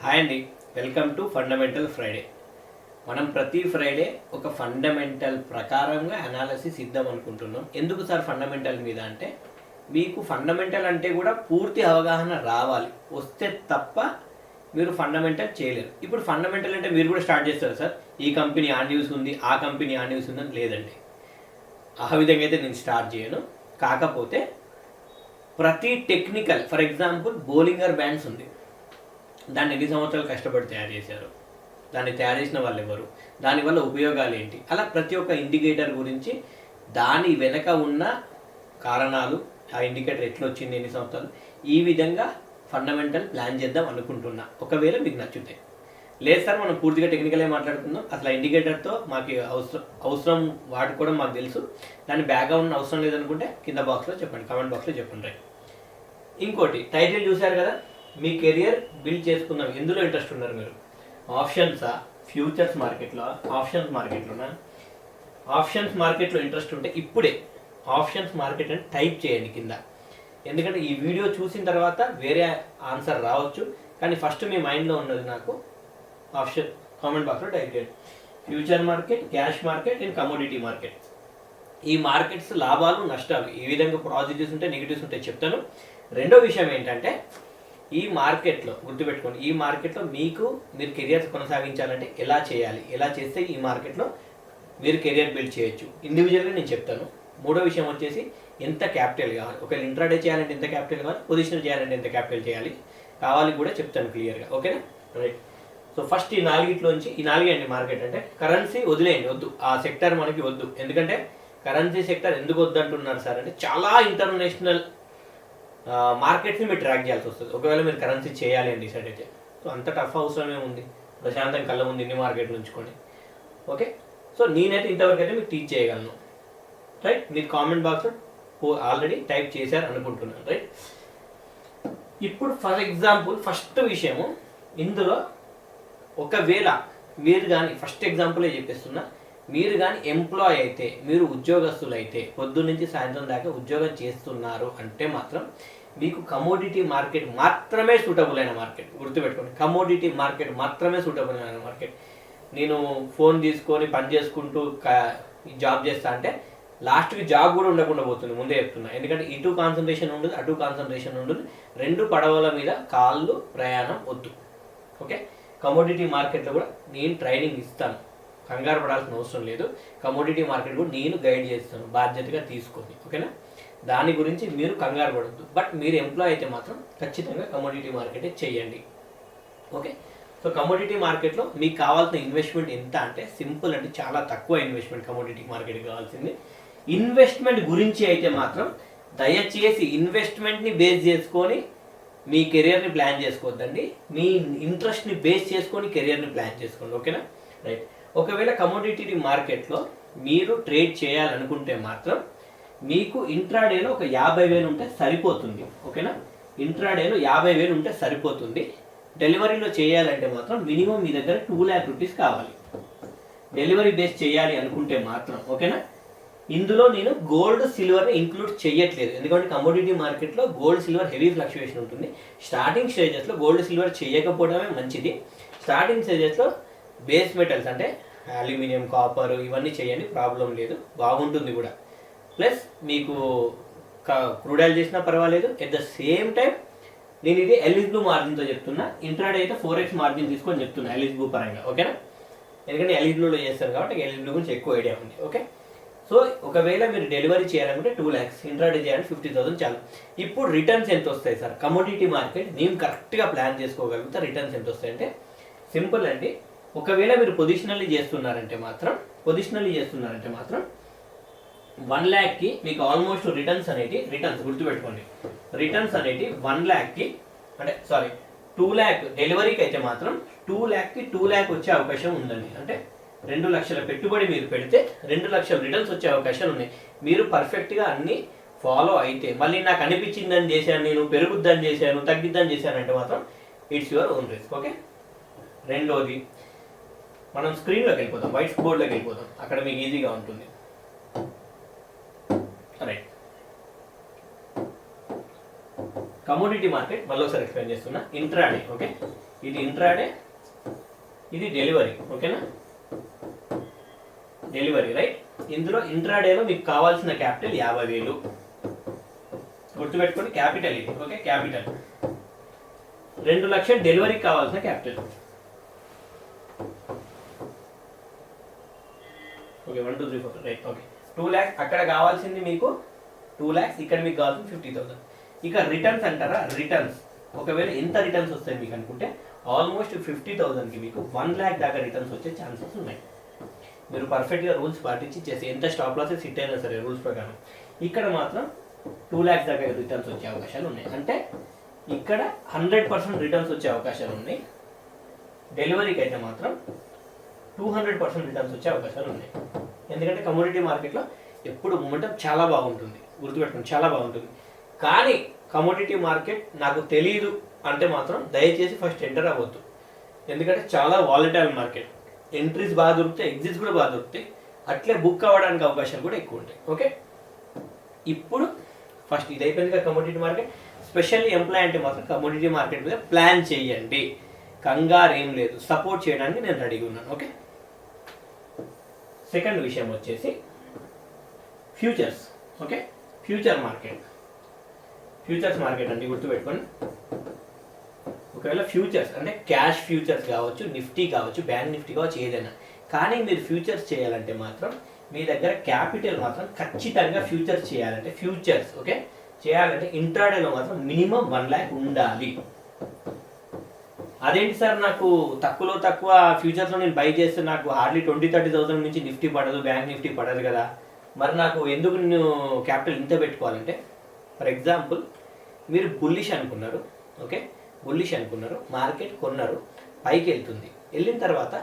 Hi అండి, welcome to fundamental Friday. మనం ప్రతి ఫ్రైడే ఒక ఫండమెంటల్ ప్రకారంగా అనాలిసిస్ ఇద్దాం అనుకుంటున్నాం. ఎందుకు సార్ ఫండమెంటల్ మీద అంటే, మీకు ఫండమెంటల్ అంటే కూడా పూర్తి అవగాహన రావాలి. వస్తే తప్ప మీరు ఫండమెంటల్ చేయలేరు. ఇప్పుడు ఫండమెంటల్ అంటే మీరు కూడా స్టార్ట్ చేస్తారు సార్, ఈ కంపెనీ ఆ న్యూస్ ఉంది, ఆ కంపెనీ ఆ న్యూస్ ఉందని. లేదండి, ఆ విధంగా అయితే నేను స్టార్ట్ చేయను. కాకపోతే ప్రతి technical, for example Bollinger bands ఉంది, దాన్ని ఎన్ని సంవత్సరాలు కష్టపడి తయారు చేశారు, దాన్ని తయారు చేసిన వాళ్ళు ఎవరు, దానివల్ల ఉపయోగాలు ఏంటి, అలా ప్రతి ఒక్క ఇండికేటర్ గురించి, దాని వెనక ఉన్న కారణాలు, ఆ ఇండికేటర్ ఎట్లా వచ్చింది, ఎన్ని సంవత్సరాలు, ఈ విధంగా ఫండమెంటల్ ప్లాన్ చేద్దాం అనుకుంటున్నా. ఒకవేళ మీకు నచ్చుతాయి. లేదు సార్ మనం పూర్తిగా టెక్నికలే మాట్లాడుకుందాం, అసలు ఇండికేటర్తో మాకు అవసరం వాడుకోవడం మాకు తెలుసు, దాని బ్యాక్గ్రౌండ్ అవసరం లేదనుకుంటే కింద బాక్స్లో చెప్పండి, కామెంట్ బాక్స్లో చెప్పండి. ఇంకోటి, టైటిల్ చూశారు కదా, మీ కెరియర్ బిల్డ్ చేసుకుందాం, ఎందులో ఇంట్రెస్ట్ ఉన్నారు మీరు? ఆప్షన్సా, ఫ్యూచర్స్ మార్కెట్లో, ఆప్షన్స్ మార్కెట్లోనా? ఆప్షన్స్ మార్కెట్లో ఇంట్రెస్ట్ ఉంటే ఇప్పుడే ఆప్షన్స్ మార్కెట్ అని టైప్ చేయండి కింద. ఎందుకంటే ఈ వీడియో చూసిన తర్వాత వేరే ఆన్సర్ రావచ్చు, కానీ ఫస్ట్ మీ మైండ్లో ఉన్నది నాకు ఆప్షన్. కామెంట్ బాక్స్లో టైప్ చేయండి. Future market, cash market and commodity market. ఈ మార్కెట్స్ లాభాలు నష్టాలు, ఈ విధంగా పాజిటివ్స్ ఉంటాయి, నెగిటివ్స్ ఉంటాయి చెప్తాను. రెండో విషయం ఏంటంటే, ఈ మార్కెట్లో గుర్తుపెట్టుకోండి, ఈ మార్కెట్లో మీరు కెరియర్ కొనసాగించాలంటే ఎలా చేయాలి, ఎలా చేస్తే ఈ మార్కెట్లో మీరు కెరియర్ బిల్డ్ చేయొచ్చు, ఇండివిజువల్గా నేను చెప్తాను. మూడో విషయం వచ్చేసి, ఎంత క్యాపిటల్ కావాలి, ఒకవేళ ఇంట్రాడే చేయాలంటే ఎంత క్యాపిటల్ కావాలి, పొజిషన్ చేయాలంటే ఎంత క్యాపిటల్ కావాలి కూడా చెప్తాను క్లియర్గా. ఓకేనా? రైట్. సో ఫస్ట్ ఈ నాలుగిట్లోంచి, ఈ నాలుగే అండి మార్కెట్ అంటే. కరెన్సీ వదిలేయండి, వద్దు, ఆ సెక్టర్ మనకి వద్దు. ఎందుకంటే కరెన్సీ సెక్టర్ ఎందుకు వద్దు అంటున్నారు సార్ అంటే, చాలా ఇంటర్నేషనల్ మార్కెట్స్ని మీరు ట్రాక్ చేయాల్సి వస్తుంది ఒకవేళ మీరు కరెన్సీ చేయాలి అని డిసైడ్ అయితే. సో అంత టఫ్ అవసరమే ఉంది, ప్రశాంతం కళ్ళ ముందు ఇన్ని మార్కెట్లు ఉంచుకోండి. ఓకే, సో నేనైతే ఇంతవరకు అయితే మీకు టీచ్ చేయగలను. రైట్, మీరు కామెంట్ బాక్స్లో ఆల్రెడీ టైప్ చేశారు అనుకుంటున్నాను. రైట్, ఇప్పుడు ఫర్ ఎగ్జాంపుల్ ఫస్ట్ విషయము, ఇందులో ఒకవేళ మీరు కానీ, ఫస్ట్ ఎగ్జాంపులే చెప్పేస్తున్నా, మీరు కానీ ఎంప్లాయ్ అయితే, మీరు ఉద్యోగస్తులు అయితే, పొద్దున్న నుంచి సాయంత్రం దాకా ఉద్యోగం చేస్తున్నారు అంటే మాత్రం మీకు కమోడిటీ మార్కెట్ మాత్రమే సూటబుల్ అయిన మార్కెట్. గుర్తుపెట్టుకోండి, కమోడిటీ మార్కెట్ మాత్రమే సూటబుల్ అయిన మార్కెట్. నేను ఫోన్ తీసుకొని పని చేసుకుంటూ జాబ్ చేస్తా అంటే లాస్ట్కి జాబ్ కూడా ఉండకుండా పోతుంది, ముందే చెప్తున్నా. ఎందుకంటే ఇటు కాన్సన్ట్రేషన్ ఉండదు, అటు కాన్సన్ట్రేషన్ ఉండదు, రెండు పడవల మీద కాళ్ళు ప్రయాణం వద్దు. ఓకే, కమోడిటీ మార్కెట్లో కూడా నేను ట్రైనింగ్ ఇస్తాను, కంగారు పడాల్సిన అవసరం లేదు. కమోడిటీ మార్కెట్ కూడా నేను గైడ్ చేస్తాను, బాధ్యతగా తీసుకొని. ఓకేనా? దాని గురించి మీరు కంగారు పడద్దు. బట్ మీరు ఎంప్లాయ్ అయితే మాత్రం ఖచ్చితంగా కమోడిటీ మార్కెటే చేయండి. ఓకే, సో కమోడిటీ మార్కెట్లో మీకు కావాల్సిన ఇన్వెస్ట్మెంట్ ఎంత అంటే, సింపుల్ అంటే చాలా తక్కువ ఇన్వెస్ట్మెంట్ కమోడిటీ మార్కెట్కి కావాల్సింది. ఇన్వెస్ట్మెంట్ గురించి అయితే మాత్రం దయచేసి ఇన్వెస్ట్మెంట్ని బేస్ చేసుకొని మీ కెరియర్ని ప్లాన్ చేసుకోవద్దండి, మీ ఇంట్రెస్ట్ని బేస్ చేసుకొని కెరియర్ని ప్లాన్ చేసుకోండి. ఓకేనా? రైట్. ఒకవేళ కమోడిటీ మార్కెట్లో మీరు ట్రేడ్ చేయాలనుకుంటే మాత్రం మీకు ఇంట్రాడేలో ఒక 50,000 ఉంటే సరిపోతుంది. ఓకేనా? ఇంట్రాడేలో 50,000 ఉంటే సరిపోతుంది. డెలివరీలో చేయాలంటే మాత్రం మినిమం మీ దగ్గర 2 lakh రూపీస్ కావాలి, డెలివరీ బేస్ చేయాలి అనుకుంటే మాత్రం. ఓకేనా? ఇందులో నేను గోల్డ్ సిల్వర్ని ఇంక్లూడ్ చేయట్లేదు, ఎందుకంటే కమోడిటీ మార్కెట్లో గోల్డ్ సిల్వర్ హెవీ ఫ్లక్చుయేషన్ ఉంటుంది. స్టార్టింగ్ స్టేజెస్లో గోల్డ్ సిల్వర్ చేయకపోవడమే మంచిది. స్టార్టింగ్ స్టేజెస్లో బేస్ మెటల్స్ అంటే అల్యూమినియం, కాపర్ ఇవన్నీ చేయండి, ప్రాబ్లం లేదు, బాగుంటుంది కూడా. ప్లస్ మీకు క్రూడ్ ఆయిల్ చేసినా పర్వాలేదు. ఎట్ ద సేమ్ టైం నేను ఇది ఎలిజిబుల్ మార్జిన్తో చెప్తున్నా, ఇంట్రాడే అయితే 4x మార్జిన్ తీసుకొని చెప్తున్నా ఎలిజిబుల్ పరంగా. ఓకేనా? ఎందుకంటే ఎలిజిబుల్లో చేస్తారు కాబట్టి ఎలిజిబుల్ గురించి ఎక్కువ ఐడియా ఉంది. ఓకే, సో ఒకవేళ మీరు డెలివరీ చేయాలనుకుంటే 2 lakhs, ఇంట్రాడే చేయాలంటే 50,000 చాలు. ఇప్పుడు రిటర్న్స్ ఎంత వస్తాయి సార్? కమోడిటీ మార్కెట్ నేను కరెక్ట్గా ప్లాన్ చేసుకోగలుగుతా. రిటర్న్స్ ఎంత వస్తాయి అంటే సింపుల్ అండి. ఒకవేళ మీరు పొజిషనల్లీ చేస్తున్నారంటే మాత్రం 1 lakhకి మీకు ఆల్మోస్ట్ రిటర్న్స్ గుర్తుపెట్టుకోండి, రిటర్న్స్ అనేటి 1 lakhకి అంటే 2 lakh డెలివరీకి అయితే మాత్రం 2 lakhకి 2 lakh వచ్చే అవకాశం ఉందండి. అంటే 2 లక్షల పెట్టుబడి మీరు పెడితే 2 లక్షల రిటర్న్స్ వచ్చే అవకాశాలు ఉన్నాయి. మీరు పర్ఫెక్ట్గా అన్ని ఫాలో అయితే. మళ్ళీ నాకు అనిపించిందని చేశాను, నేను పెరుగుద్దని చేశాను, తగ్గిద్దని చేశాను అంటే మాత్రం it's your own risk. Okay, రెండోది మనం స్క్రీన్లోకి వెళ్ళిపోతాం, వైట్ బోర్డ్లోకి వెళ్ళిపోతాం, అక్కడ మీకు ఈజీగా ఉంటుంది. రైట్, కమోడిటీ మార్కెట్ మళ్ళీ ఒకసారి ఎక్స్ప్లెయిన్ చేస్తున్నా. ఇంట్రాడే. ఓకే, ఇది ఇంట్రాడే, ఇది డెలివరీ. ఓకేనా, డెలివరీ రైట్. ఇందులో ఇంట్రాడేలో మీకు కావాల్సిన క్యాపిటల్ 50,000 గుర్తుపెట్టుకోండి. క్యాపిటల్ ఇది. ఓకే, క్యాపిటల్ 2 లక్షలు డెలివరీకి కావాల్సిన capital. Okay 1 2 3 4 right. Okay 2 lakhs అక్కడ కావాల్సింది మీకు 2 lakhs, ఇక్కడ మీకు కావాల్సింది 50,000. ఇక రిటర్న్స్ అంటారా, రిటర్న్స్ ఒకవేళ ఎంత రిటర్న్స్ వస్తాయి మీకు అనుకుంటే ఆల్మోస్ట్ 50,000కి మీకు 1 lakh దాకా రిటర్న్స్ వచ్చే ఛాన్సెస్ ఉన్నాయి. మీరు పర్ఫెక్ట్గా రూల్స్ పాటించి చేసి ఎంత స్టాప్ లాసెస్ హిట్ అయినా సరే రూల్స్ ప్రకారం ఇక్కడ మాత్రం 2 lakhs దాకా రిటర్న్స్ వచ్చే అవకాశాలు ఉన్నాయి. అంటే ఇక్కడ 100% రిటర్న్స్ వచ్చే అవకాశాలు ఉన్నాయి. డెలివరీకి అయితే మాత్రం 200% రిటర్న్స్ వచ్చే అవకాశాలు ఉన్నాయి. ఎందుకంటే కమోడిటీ మార్కెట్లో ఎప్పుడు మొమెంటం చాలా బాగుంటుంది, గుర్తుపెట్టుకోండి, చాలా బాగుంటుంది. కానీ కమోడిటీ మార్కెట్ నాకు తెలియదు అంటే మాత్రం దయచేసి ఫస్ట్ ఎంటర్ అవ్వద్దు. ఎందుకంటే చాలా వాలటైల్ మార్కెట్, ఎంట్రీస్ బాగా దొరుకుతాయి, ఎగ్జిట్స్ కూడా బాగా దొరుకుతాయి, అట్లే బుక్ అవ్వడానికి అవకాశాలు కూడా ఎక్కువ ఉంటాయి. ఓకే, ఇప్పుడు ఫస్ట్ ఇది అయిపోయింది కమోడిటీ మార్కెట్. స్పెషల్లీ ఎంప్లాయ్ అంటే మాత్రం కమోడిటీ మార్కెట్ మీద ప్లాన్ చేయండి, కంగారు ఏం లేదు, సపోర్ట్ చేయడానికి నేను రెడీగా ఉన్నాను. ఓకే, సెకండ్ విషయం వచ్చేసి futures. Okay, future market, futures market అంటే గుర్తుపెట్టుకోండి. ఒకవేళ ఫ్యూచర్స్ అంటే క్యాష్ ఫ్యూచర్స్ కావచ్చు, నిఫ్టీ కావచ్చు, బ్యాంక్ నిఫ్టీ కావచ్చు, ఏదైనా కానీ మీరు ఫ్యూచర్స్ చేయాలంటే మాత్రం మీ దగ్గర క్యాపిటల్ మాత్రం ఖచ్చితంగా ఫ్యూచర్స్ చేయాలంటే ఫ్యూచర్స్ ఓకే చేయాలంటే ఇంట్రాడేలో మాత్రం మినిమం 1 lakh ఉండాలి. అదేంటి సార్ నాకు తక్కువలో తక్కువ ఫ్యూచర్స్లో నేను బై చేస్తే నాకు హార్డ్లీ 20-30,000 నుంచి నిఫ్టీ పడదు, బ్యాంక్ నిఫ్టీ పడదు కదా, మరి నాకు ఎందుకు నేను క్యాపిటల్ ఇంత పెట్టుకోవాలంటే ఫర్ ఎగ్జాంపుల్ మీరు బుల్లిష్ అనుకున్నారు, ఓకే బుల్లిష్ అనుకున్నారు, మార్కెట్ కొన్నారు, పైకి వెళ్తుంది, వెళ్ళిన తర్వాత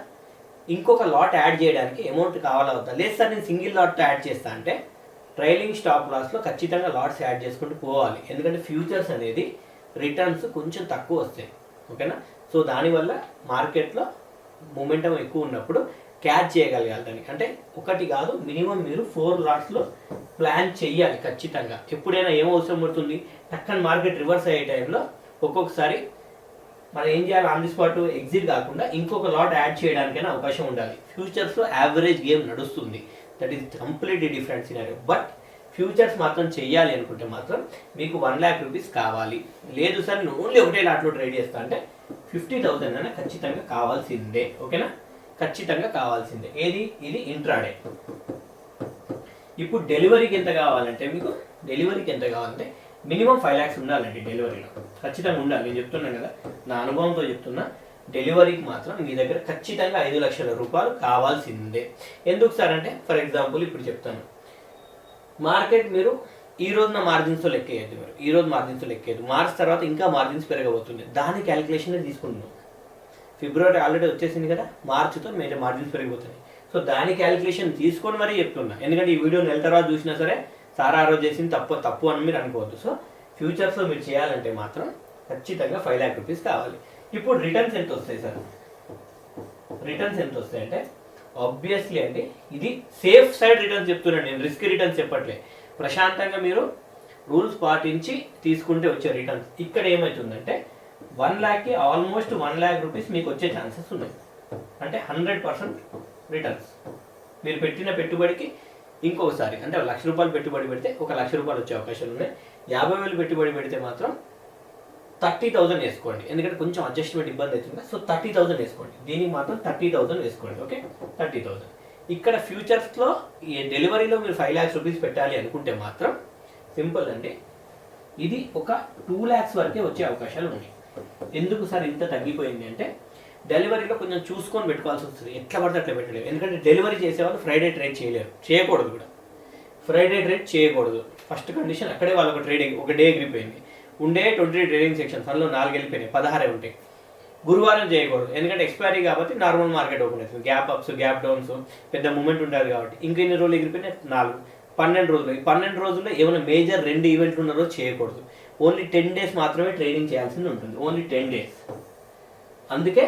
ఇంకొక లాట్ యాడ్ చేయడానికి అమౌంట్ కావాలా అవుతా, లేదు సార్ నేను సింగిల్ లాట్ యాడ్ చేస్తా అంటే ట్రైలింగ్ స్టాప్ లాస్లో ఖచ్చితంగా లాట్స్ యాడ్ చేసుకుంటూ పోవాలి. ఎందుకంటే ఫ్యూచర్స్ అనేది రిటర్న్స్ కొంచెం తక్కువ వస్తాయి, ఓకేనా. సో దానివల్ల మార్కెట్లో మూమెంటం ఎక్కువ ఉన్నప్పుడు క్యాచ్ చేయగలగాలి దానికి. అంటే ఒకటి కాదు మినిమం మీరు 4 లాట్స్లో ప్లాన్ చెయ్యాలి ఖచ్చితంగా. ఎప్పుడైనా ఏం అవసరం పడుతుంది, టక్కన మార్కెట్ రివర్స్ అయ్యే టైంలో ఒక్కొక్కసారి మనం ఏం చేయాలి, ఆన్ ది స్పాట్ ఎగ్జిట్ కాకుండా ఇంకొక లాట్ యాడ్ చేయడానికైనా అవకాశం ఉండాలి. ఫ్యూచర్స్లో యావరేజ్ గేమ్ నడుస్తుంది, that is completely different scenario. But futures మాత్రం చెయ్యాలి అనుకుంటే మాత్రం మీకు 1 lakh రూపీస్ కావాలి. లేదు సార్ నేను ఓన్లీ ఒకటే లాట్లో ట్రేడ్ చేస్తా అంటే 50,000 అయినా ఖచ్చితంగా కావాల్సిందే, ఓకేనా, ఖచ్చితంగా కావాల్సిందే. ఏది ఇది ఇంట్రాడే. ఇప్పుడు డెలివరీకి ఎంత కావాలంటే మీకు డెలివరీకి ఎంత కావాలంటే మినిమం 5 lakhs ఉండాలండి డెలివరీలో, ఖచ్చితంగా ఉండాలి. నేను చెప్తున్నాను కదా నా అనుభవంతో చెప్తున్నా, డెలివరీకి మాత్రం మీ దగ్గర ఖచ్చితంగా 5 లక్షల రూపాయలు కావాల్సిందే. ఎందుకు సార్ అంటే ఫర్ ఎగ్జాంపుల్ ఇప్పుడు చెప్తాను, మార్కెట్ మీరు ఈ రోజున మార్జిన్స్తో లెక్కేయద్దు, మీరు ఈ రోజు మార్జిన్స్తో లెక్కేయద్దు, మార్చ్ తర్వాత ఇంకా మార్జిన్స్ పెరగబోతుంది, దాని క్యాలిక్యులేషన్ తీసుకుంటున్నాం. ఫిబ్రవరి ఆల్రెడీ వచ్చేసింది కదా, మార్చితో మీరు మార్జిన్స్ పెరిగిపోతుంది. సో దాని క్యాలిక్యులేషన్ తీసుకొని మరీ చెప్తున్నా, ఎందుకంటే ఈ వీడియో నెల తర్వాత చూసినా సరే సార్ ఆ రోజు చేసింది తప్పు అని మీరు అనుకోవద్దు. సో ఫ్యూచర్స్లో మీరు చేయాలంటే మాత్రం ఖచ్చితంగా 5 lakh రూపీస్ కావాలి. ఇప్పుడు రిటర్న్స్ ఎంత వస్తాయి సార్, రిటర్న్స్ ఎంత వస్తాయి అంటే ఆబ్వియస్లీ అండి ఇది సేఫ్ సైడ్ రిటర్న్స్ చెప్తున్నాను నేను, రిస్క్ రిటర్న్స్ చెప్పట్లే. ప్రశాంతంగా మీరు రూల్స్ పాటించి తీసుకుంటే వచ్చే రిటర్న్స్. ఇక్కడ ఏమవుతుందంటే 1 lakhకి ఆల్మోస్ట్ 1 lakh రూపీస్ మీకు వచ్చే ఛాన్సెస్ ఉన్నాయి. అంటే 100% రిటర్న్స్. మీరు పెట్టిన పెట్టుబడికి ఇంకొకసారి అంటే 1 లక్ష రూపాయలు పెట్టుబడి పెడితే 1 లక్ష రూపాయలు వచ్చే అవకాశాలు ఉన్నాయి. 50,000 పెట్టుబడి పెడితే మాత్రం 30,000 వేసుకోండి, ఎందుకంటే కొంచెం అడ్జస్ట్మెంట్ ఇబ్బంది అవుతుంది. సో 30,000 వేసుకోండి, దీనికి మాత్రం 30,000 వేసుకోండి, ఓకే 30,000. ఇక్కడ ఫ్యూచర్స్లో ఈ డెలివరీలో మీరు 5 lakhs రూపీస్ పెట్టాలి అనుకుంటే మాత్రం సింపుల్ అండి, ఇది ఒక 2 lakhs వరకే వచ్చే అవకాశాలు ఉన్నాయి. ఎందుకు సార్ ఇంత తగ్గిపోయింది అంటే డెలివరీలో కొంచెం చూసుకొని పెట్టుకోవాల్సి వస్తుంది, ఎట్లా పడితే అట్లా పెట్టలేరు. ఎందుకంటే డెలివరీ చేసేవాళ్ళు ఫ్రైడే ట్రేడ్ చేయలేరు, చేయకూడదు కూడా, ఫ్రైడే ట్రేడ్ చేయకూడదు. ఫస్ట్ కండిషన్ అక్కడే వాళ్ళకి ఒక డే ఎగిరిపోయింది. ఉండే 20 ట్రేడింగ్ సెక్షన్స్ అందులో 4 వెళ్ళిపోయినాయి, 16 ఉంటాయి. గురువారం చేయకూడదు, ఎందుకంటే ఎక్స్పైరీ కాబట్టి నార్మల్ మార్కెట్ ఓపెన్ అవుతుంది, గ్యాప్ అప్స్ గ్యాప్ డౌన్స్ పెద్ద మూమెంట్ ఉంటుంది కాబట్టి. ఇంకా ఎన్ని రోజులు ఎగిరిపోయినాయి 4, 12 రోజులు. ఈ 12 రోజుల్లో ఏమైనా మేజర్ 2 ఈవెంట్లు ఉన్న రోజు చేయకూడదు. ఓన్లీ 10 days మాత్రమే ట్రేడింగ్ చేయాల్సింది ఉంటుంది, ఓన్లీ 10 days. అందుకే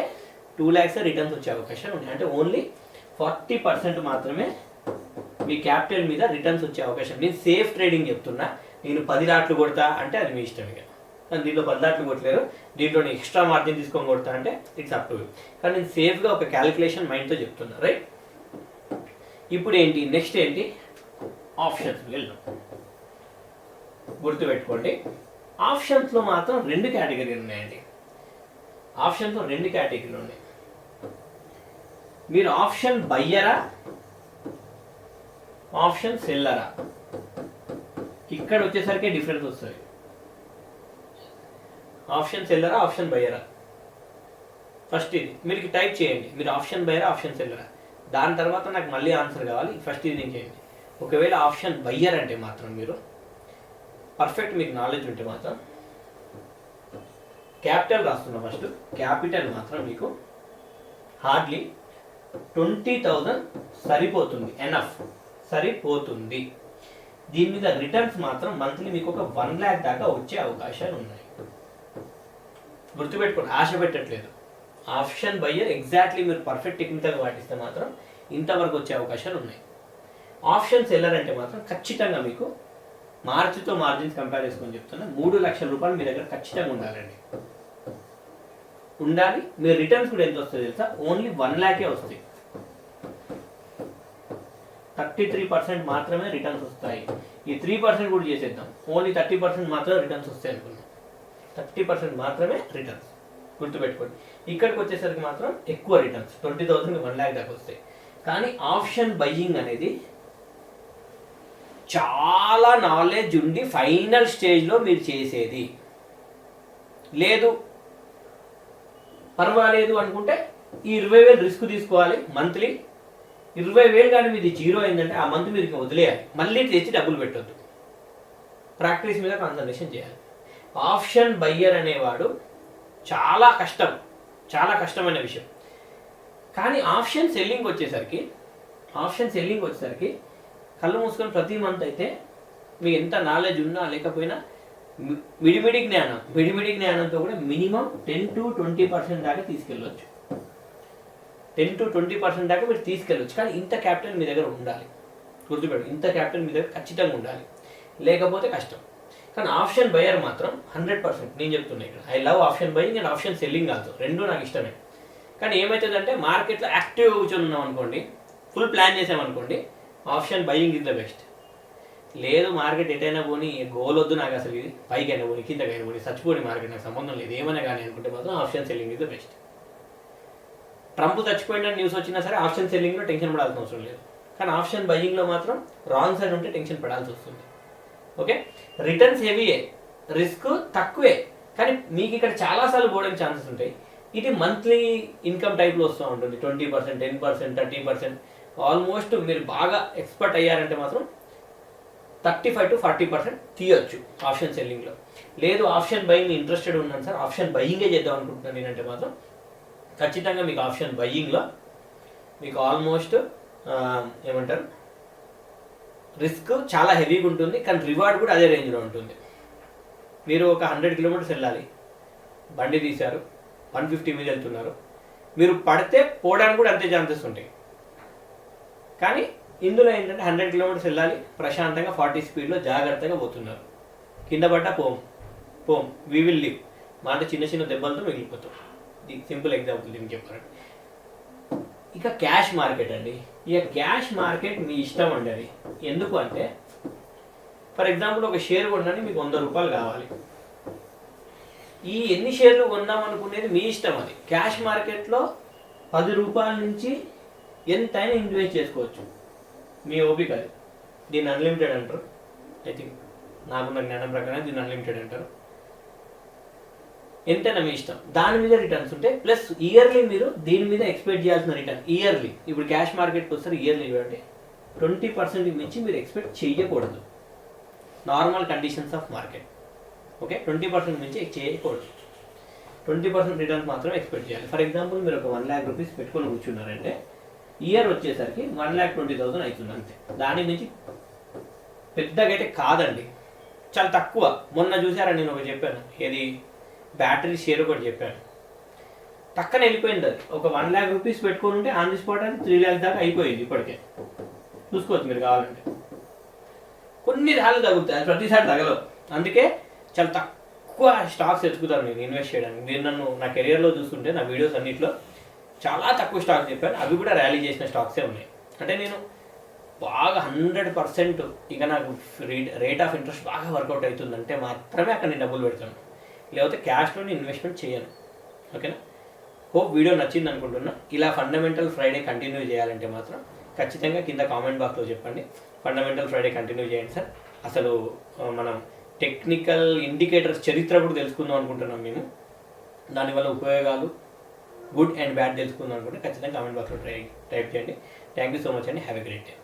2 lakhs రిటర్న్స్ వచ్చే అవకాశం ఉంది. అంటే ఓన్లీ 40% మాత్రమే మీ క్యాపిటల్ మీద రిటర్న్స్ వచ్చే అవకాశం. నేను సేఫ్ ట్రేడింగ్ చెప్తున్నా, నేను 10 లాట్లు కొడతా అంటే అది మీ ఇష్టం. ఇక కానీ దీంట్లో 10 కొట్టలేరు, దీంట్లో ఎక్స్ట్రా మార్జిన్ తీసుకొని కొడతా అంటే ఇట్స్ అప్ టు యూ. కానీ నేను సేఫ్గా ఒక క్యాలిక్యులేషన్ మైండ్తో చెప్తున్నా, రైట్? ఇప్పుడు ఏంటి, నెక్స్ట్ ఏంటి, ఆప్షన్స్ వెళ్దాం. గుర్తుపెట్టుకోండి, ఆప్షన్స్లో మాత్రం 2 కేటగిరీలు ఉన్నాయండి. ఆప్షన్స్లో 2 కేటగిరీలు ఉన్నాయి. మీరు ఆప్షన్ బయ్యరా, ఆప్షన్ సెల్లరా, ఇక్కడ వచ్చేసరికి డిఫరెన్స్ వస్తుంది. ఆప్షన్ సెల్లరా, ఆప్షన్ బయ్యరా. ఫస్ట్ ఇది మీరు టైప్ చేయండి, మీరు ఆప్షన్ బయ్యరా, ఆప్షన్ సెల్లరా. దాని తర్వాత నాకు మళ్ళీ ఆన్సర్ కావాలి. ఫస్ట్ ఇది నేను చేయండి. ఒకవేళ ఆప్షన్ బయ్యర్ అంటే మాత్రం మీరు పర్ఫెక్ట్ మీకు నాలెడ్జ్ ఉంటే మాత్రం క్యాపిటల్ రాస్తున్నా. ఫస్ట్ క్యాపిటల్ మాత్రం మీకు హార్డ్లీ 20,000 సరిపోతుంది, ఎనఫ్ సరిపోతుంది. దీని మీద రిటర్న్స్ మాత్రం మంత్లీ మీకు ఒక 1 lakh దాకా వచ్చే అవకాశాలు ఉన్నాయి. గుర్తుపెట్టుకోండి, ఆశ పెట్టట్లేదు. ఆప్షన్ బయ్యర్ ఎగ్జాక్ట్లీ మీరు పర్ఫెక్ట్ టెక్నికల్ పాటిస్తే మాత్రం ఇంతవరకు వచ్చే అవకాశాలు ఉన్నాయి. ఆప్షన్ సెల్లర్ అంటే మాత్రం ఖచ్చితంగా మీకు మార్చితో మార్జిన్స్ కంపేర్ చేసుకొని చెప్తున్నా, 3 లక్షల రూపాయలు మీ దగ్గర ఖచ్చితంగా ఉండాలండి, ఉండాలి. మీరు రిటర్న్స్ కూడా ఎంత వస్తుంది తెలుసా, ఓన్లీ 1 lakh వస్తాయి. 33% మాత్రమే రిటర్న్స్ వస్తాయి. ఈ 3% కూడా చేసేద్దాం, ఓన్లీ 30% మాత్రమే రిటర్న్స్ వస్తాయి అనుకున్నాం. 30% మాత్రమే రిటర్న్స్, గుర్తుపెట్టుకోండి. ఇక్కడికి వచ్చేసరికి మాత్రం ఎక్కువ రిటర్న్స్, 20,000 1 lakh దాకా వస్తాయి. కానీ ఆప్షన్ బయ్యింగ్ అనేది చాలా నాలెడ్జ్ ఉండి ఫైనల్ స్టేజ్లో మీరు చేసేది. లేదు పర్వాలేదు అనుకుంటే ఈ 20,000 రిస్క్ తీసుకోవాలి మంత్లీ. 20,000 కానీ మీది జీరో అయిందంటే ఆ మంత్ మీరు వదిలేయాలి, మళ్ళీ తెచ్చి డబ్బులు పెట్టొద్దు. ప్రాక్టీస్ మీద కాన్సన్ట్రేషన్ చేయాలి. ఆప్షన్ బయ్యర్ అనేవాడు చాలా కష్టం, చాలా కష్టమైన విషయం. కానీ ఆప్షన్ సెల్లింగ్ వచ్చేసరికి కళ్ళు మూసుకొని ప్రతి మంత్ అయితే మీకు ఎంత నాలెడ్జ్ ఉన్నా లేకపోయినా మిడిమిడి జ్ఞానంతో కూడా మినిమం 10 to 20% దాకా తీసుకెళ్ళవచ్చు. 10 to 20% దాకా మీరు తీసుకెళ్ళవచ్చు. కానీ ఇంత క్యాపిటల్ మీ దగ్గర ఉండాలి, గుర్తుపెట్టు. ఇంత క్యాపిటల్ మీ దగ్గర ఖచ్చితంగా ఉండాలి, లేకపోతే కష్టం. కానీ ఆప్షన్ బయర్ మాత్రం 100% నేను చెప్తున్నా ఇక్కడ. I love option buying and option selling also, రెండు నాకు ఇష్టమే. కానీ ఏమవుతుందంటే మార్కెట్లో యాక్టివ్గా కూర్చొని ఉన్నాం అనుకోండి, ఫుల్ ప్లాన్ చేసామనుకోండి, option buying is the best. లేదు మార్కెట్ ఎటైనా పోనీ గోల్ వద్దు నాకు, అసలు ఇది పైకైనా పోనీ కిందకైనా పోనీ చచ్చిపోని మార్కెట్ నాకు సంబంధం లేదు ఏమైనా కానీ అనుకుంటే మాత్రం option selling is the best. Trump చచ్చిపోయిన న్యూస్ వచ్చినా సరే ఆప్షన్ సెల్లింగ్లో టెన్షన్ పడాల్సిన అవసరం లేదు. కానీ ఆప్షన్ బయింగ్లో మాత్రం రాంగ్ సైడ్ ఉంటే టెన్షన్ పడాల్సి వస్తుంది. ఓకే, రిటర్న్స్ హెవీయే, రిస్క్ తక్కువే, కానీ మీకు ఇక్కడ చాలాసార్లు పోవడానికి ఛాన్సెస్ ఉంటాయి. ఇది మంత్లీ ఇన్కమ్ టైప్లో వస్తూ ఉంటుంది. 20%, 10%, 30%. ఆల్మోస్ట్ మీరు బాగా ఎక్స్పర్ట్ అయ్యారంటే మాత్రం 35 to 40% తీయొచ్చు ఆప్షన్ సెల్లింగ్లో. లేదు ఆప్షన్ బయింగ్ ఇంట్రెస్టెడ్ ఉన్నాను సార్, ఆప్షన్ బయింగే చేద్దాం అనుకుంటున్నాను నేనంటే మాత్రం ఖచ్చితంగా మీకు ఆప్షన్ బయింగ్లో మీకు ఆల్మోస్ట్ ఏమంటారు, రిస్క్ చాలా హెవీగా ఉంటుంది, కానీ రివార్డ్ కూడా అదే రేంజ్లో ఉంటుంది. మీరు ఒక 100 kilometers వెళ్ళాలి, బండి తీశారు, 150 మీద వెళ్తున్నారు, మీరు పడితే పోవడానికి కూడా అంతే ఛాన్సెస్ ఉంటాయి. కానీ ఇందులో ఏంటంటే 100 kilometers వెళ్ళాలి, ప్రశాంతంగా 40 స్పీడ్లో జాగ్రత్తగా పోతున్నారు, కింద పడ్డా పోం వీ విల్ లివ్, మాట చిన్న చిన్న దెబ్బలతో మిగిలిపోతాం. సింపుల్ ఎగ్జాంపుల్ దీనికి చెప్పారండి. ఇక క్యాష్ మార్కెట్ అండి. ఇక క్యాష్ మార్కెట్ మీ ఇష్టం అండి. అది ఎందుకు అంటే, ఫర్ ఎగ్జాంపుల్ ఒక షేర్ కొనడానికి మీకు 100 రూపాయలు కావాలి. ఈ ఎన్ని షేర్లు కొందాం అనుకునేది మీ ఇష్టం. అది క్యాష్ మార్కెట్లో 10 రూపాయల నుంచి ఎంతైనా ఇన్వెస్ట్ చేసుకోవచ్చు, మీ ఓపిక. అది దీన్ని అన్లిమిటెడ్ అంటారు. ఐ థింక్ నాకున్న జ్ఞానం ప్రకారం దీన్ని అన్లిమిటెడ్ అంటారు. ఎంతైనా మీ ఇష్టం. దాని మీద రిటర్న్స్ ఉంటాయి, ప్లస్ ఇయర్లీ మీరు దీని మీద ఎక్స్పెక్ట్ చేయాల్సిన రిటర్న్ ఇయర్లీ. ఇప్పుడు క్యాష్ మార్కెట్కి వస్తారు ఇయర్లీ అంటే 20% మించి మీరు ఎక్స్పెక్ట్ చేయకూడదు, normal conditions of market. Okay, 20% మించి చేయకూడదు, 20% రిటర్న్స్ మాత్రం ఎక్స్పెక్ట్ చేయాలి. ఫర్ ఎగ్జాంపుల్ మీరు ఒక 1 lakh రూపీస్ పెట్టుకొని కూర్చున్నారంటే ఇయర్ వచ్చేసరికి 1,20,000 అవుతుంది అంతే. దాని నుంచి పెద్దగా అయితే కాదండి, చాలా తక్కువ. మొన్న చూసారా నేను ఒకటి చెప్పాను, ఏది బ్యాటరీ షేర్ ఒకటి చెప్పాను, టక్కన వెళ్ళిపోయింది. అది ఒక 1 lakh రూపీస్ పెట్టుకొని ఉంటే ఆన్ ది స్పాట్ అది 3 lakhs దాకా అయిపోయింది. ఇప్పటికే చూసుకోవచ్చు మీరు కావాలంటే. కొన్ని సార్లు తగులుతాయి, అది ప్రతిసారి తగలవు. అందుకే చాలా తక్కువ స్టాక్స్ ఎత్తుకుతాను నేను ఇన్వెస్ట్ చేయడానికి. నేను నా కెరియర్లో చూస్తుంటే నా వీడియోస్ అన్నింటిలో చాలా తక్కువ స్టాక్స్ చెప్పాను, అవి కూడా ర్యాలీ చేసిన స్టాక్సే ఉన్నాయి. అంటే నేను బాగా 100% ఇక నాకు రేట్ ఆఫ్ ఇంట్రెస్ట్ బాగా వర్కౌట్ అవుతుందంటే మాత్రమే అక్కడ నేను డబ్బులు పెడతాను, లేకపోతే క్యాష్లోని ఇన్వెస్ట్మెంట్ చేయను. ఓకేనా? హోప్ వీడియో నచ్చింది అనుకుంటున్నా. ఇలా ఫండమెంటల్ ఫ్రైడే కంటిన్యూ చేయాలంటే మాత్రం ఖచ్చితంగా కింద కామెంట్ బాక్స్లో చెప్పండి. ఫండమెంటల్ ఫ్రైడే కంటిన్యూ చేయండి సార్. అసలు మనం టెక్నికల్ ఇండికేటర్స్ చరిత్ర కూడా తెలుసుకుందాం అనుకుంటున్నాం మేము. దానివల్ల ఉపయోగాలు గుడ్ అండ్ బ్యాడ్ తెలుసుకుందాం అనుకుంటే ఖచ్చితంగా కామెంట్ బాక్స్లో టైప్ చేయండి. థ్యాంక్ యూ సో మచ్ అండి. Have a great day.